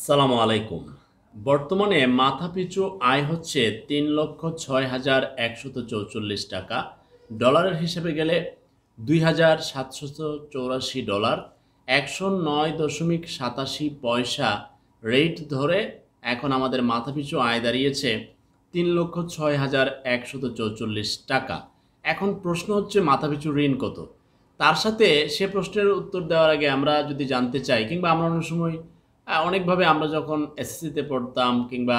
আসসালামু আলাইকুম। বর্তমানে মাথাপিছু আয় হচ্ছে ৩,৬,১৪৪ টাকা। ডলারের হিসেবে গেলে $২,৭৮৪। ১০৯.৮৭ রেট ধরে এখন আমাদের মাথাপিছু আয় দাঁড়িয়েছে ৩,৬,১৪৪ টাকা। এখন প্রশ্ন হচ্ছে মাথাপিছু ঋণ কত? তার সাথে সে প্রশ্নের উত্তর দেওয়ার আগে আমরা যদি জানতে চাই কিংবা আমরা অনেক সময় অনেকভাবে আমরা যখন এসএসসিতে পড়তাম কিংবা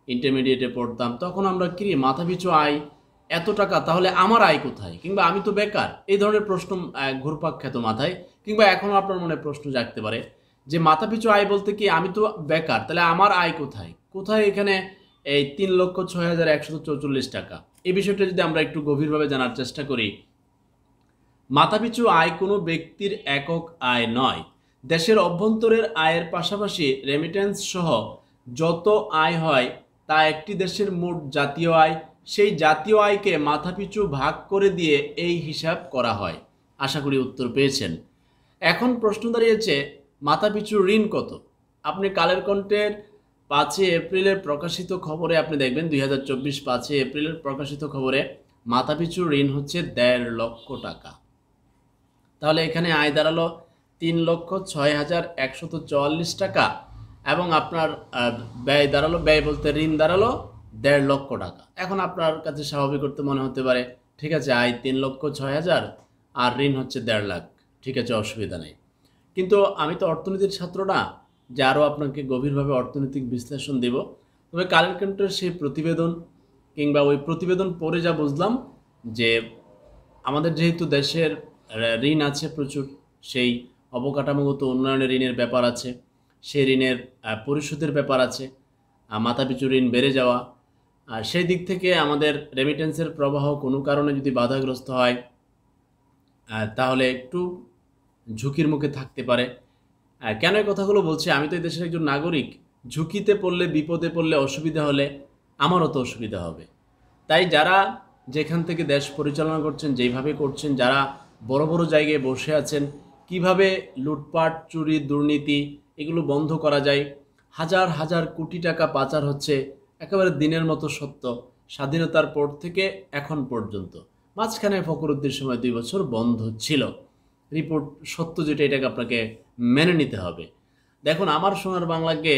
ইন্টারমিডিয়েটে পড়তাম তখন আমরা কি মাথাপিছু আয় এত টাকা, তাহলে আমার আয় কোথায়? কিংবা আমি তো বেকার। এই ধরনের প্রশ্ন ঘুরপাক খেত মাথায়। কিংবা এখনও আপনার মনে প্রশ্ন জাগতে পারে যে মাথাপিছু আয় বলতে কি আমি তো বেকার, তাহলে আমার আয় কোথায়? কোথায় এখানে এই ৩,৬,১৪৪ টাকা? এই বিষয়টা যদি আমরা একটু গভীরভাবে জানার চেষ্টা করি, মাথাপিছু আয় কোনো ব্যক্তির একক আয় নয়। দেশের অভ্যন্তরের আয়ের পাশাপাশি রেমিটেন্স সহ যত আয় হয় তা একটি দেশের মোট জাতীয় আয়। সেই জাতীয় আয়কে মাথাপিছু ভাগ করে দিয়ে এই হিসাব করা হয়। আশা করি উত্তর পেয়েছেন। এখন প্রশ্ন দাঁড়িয়েছে মাথাপিছু ঋণ কত? আপনি কালের কণ্ঠের ৫ই এপ্রিলের প্রকাশিত খবরে আপনি দেখবেন ২০২৪ ৫ই এপ্রিলের প্রকাশিত খবরে মাথাপিছু ঋণ হচ্ছে ১.৫ লক্ষ টাকা। তাহলে এখানে আয় দাঁড়ালো ৩,৬,১৪৪ টাকা এবং আপনার ব্যয় দাঁড়ালো, ব্যয় বলতে ঋণ দাঁড়ালো ১.৫ লক্ষ টাকা। এখন আপনার কাছে স্বাভাবিক করতে মনে হতে পারে ঠিক আছে আয় ৩,৬,০০০ আর ঋণ হচ্ছে ১.৫ লাখ, ঠিক আছে অসুবিধা নেই। কিন্তু আমি তো অর্থনীতির ছাত্র না যে আরও আপনাকে গভীরভাবে অর্থনৈতিক বিশ্লেষণ দেব। তবে কালের কণ্ঠের সেই প্রতিবেদন কিংবা ওই প্রতিবেদন পড়ে যা বুঝলাম যে আমাদের যেহেতু দেশের ঋণ আছে প্রচুর, সেই অবকাঠামোগত উন্নয়নের ঋণের ব্যাপার আছে, সেই ঋণের পরিশোধের ব্যাপার আছে, মাথাপিছু ঋণ বেড়ে যাওয়া, আর সেই দিক থেকে আমাদের রেমিটেন্সের প্রবাহ কোনো কারণে যদি বাধাগ্রস্ত হয় তাহলে একটু ঝুঁকির মুখে থাকতে পারে। কেন এই কথাগুলো বলছি? আমি তো এই দেশের একজন নাগরিক। ঝুঁকিতে পড়লে, বিপদে পড়লে, অসুবিধা হলে আমারও তো অসুবিধা হবে। তাই যারা যেখান থেকে দেশ পরিচালনা করছেন, যেইভাবে করছেন, যারা বড় বড় জায়গায় বসে আছেন, কিভাবে লুটপাট, চুরি, দুর্নীতি এগুলো বন্ধ করা যায়, হাজার হাজার কোটি টাকা পাচার হচ্ছে, একেবারে দিনের মতো সত্য। স্বাধীনতার পর থেকে এখন পর্যন্ত মাঝখানে ফখরুদ্দিন সময় ২ বছর বন্ধ ছিল। রিপোর্ট সত্য যেটা, এটাকে আপনাকে মেনে নিতে হবে। দেখুন আমার সোনার বাংলাকে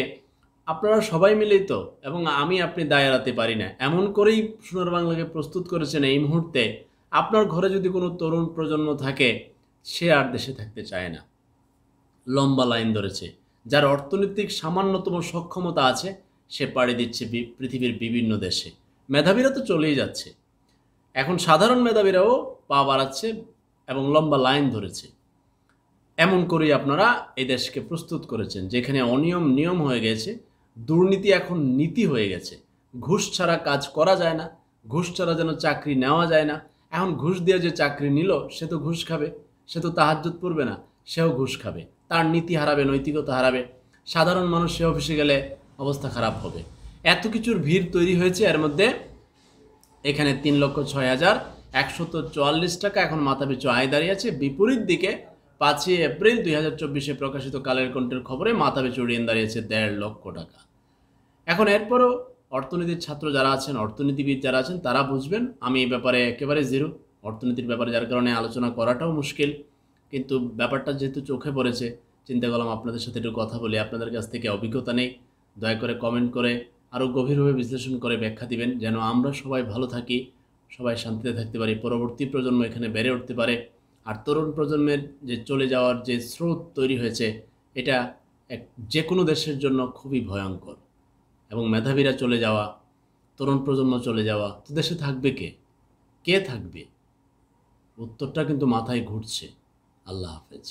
আপনারা সবাই মিলেই তো, এবং আমি আপনি দায় এড়াতে পারি না, এমন করেই সোনার বাংলাকে প্রস্তুত করেছেন এই মুহূর্তে। আপনার ঘরে যদি কোনো তরুণ প্রজন্ম থাকে সে আর দেশে থাকতে চায় না, লম্বা লাইন ধরেছে। যার অর্থনৈতিক সামান্যতম সক্ষমতা আছে সে পাড়ি দিচ্ছে পৃথিবীর বিভিন্ন দেশে। মেধাবীরা তো চলেই যাচ্ছে, এখন সাধারণ মেধাবীরাও পা বাড়াচ্ছে এবং লম্বা লাইন ধরেছে। এমন করেই আপনারা এই দেশকে প্রস্তুত করেছেন, যেখানে অনিয়ম নিয়ম হয়ে গেছে, দুর্নীতি এখন নীতি হয়ে গেছে। ঘুষ ছাড়া কাজ করা যায় না, ঘুষ ছাড়া যেন চাকরি নেওয়া যায় না। এখন ঘুষ দিয়ে যে চাকরি নিল সে তো ঘুষ খাবে, সে তো তাহাজ্জুদ পড়বে না, সেও ঘুষ খাবে। তার নীতি হারাবে, নৈতিকতা হারাবে। সাধারণ মানুষ সে অফিসে গেলে অবস্থা খারাপ হবে। এত কিছুর ভিড় তৈরি হয়েছে। এর মধ্যে এখানে ৩,৬,১৪৪ টাকা এখন মাথাপিছু আয় দাঁড়িয়েছে। বিপরীত দিকে ৫ই এপ্রিল ২০২৪-এ প্রকাশিত কালের কণ্ঠের খবরে মাথাপিছু ঋণ দাঁড়িয়েছে ১.৫ লক্ষ টাকা। এখন এরপরও অর্থনীতির ছাত্র যারা আছেন, অর্থনীতিবিদ যারা আছেন তারা বুঝবেন। আমি এই ব্যাপারে একেবারে জিরো, অর্থনীতির ব্যাপারে, যার কারণে আলোচনা করাটাও মুশকিল। কিন্তু ব্যাপারটা যেহেতু চোখে পড়েছে, চিন্তা করলাম আপনাদের সাথে একটু কথা বলি। আপনাদের কাছ থেকে অভিজ্ঞতা নেই, দয়া করে কমেন্ট করে আরও গভীরভাবে বিশ্লেষণ করে ব্যাখ্যা দিবেন, যেন আমরা সবাই ভালো থাকি, সবাই শান্তিতে থাকতে পারি, পরবর্তী প্রজন্ম এখানে বেড়ে উঠতে পারে। আর তরুণ প্রজন্মের যে চলে যাওয়ার যে স্রোত তৈরি হয়েছে, এটা যে কোনো দেশের জন্য খুবই ভয়ঙ্কর। এবং মেধাবীরা চলে যাওয়া, তরুণ প্রজন্ম চলে যাওয়া, তো দেশে থাকবে কে? কে থাকবে? উত্তরটা কিন্তু মাথায় ঘুরছে। আল্লাহ হাফেজ।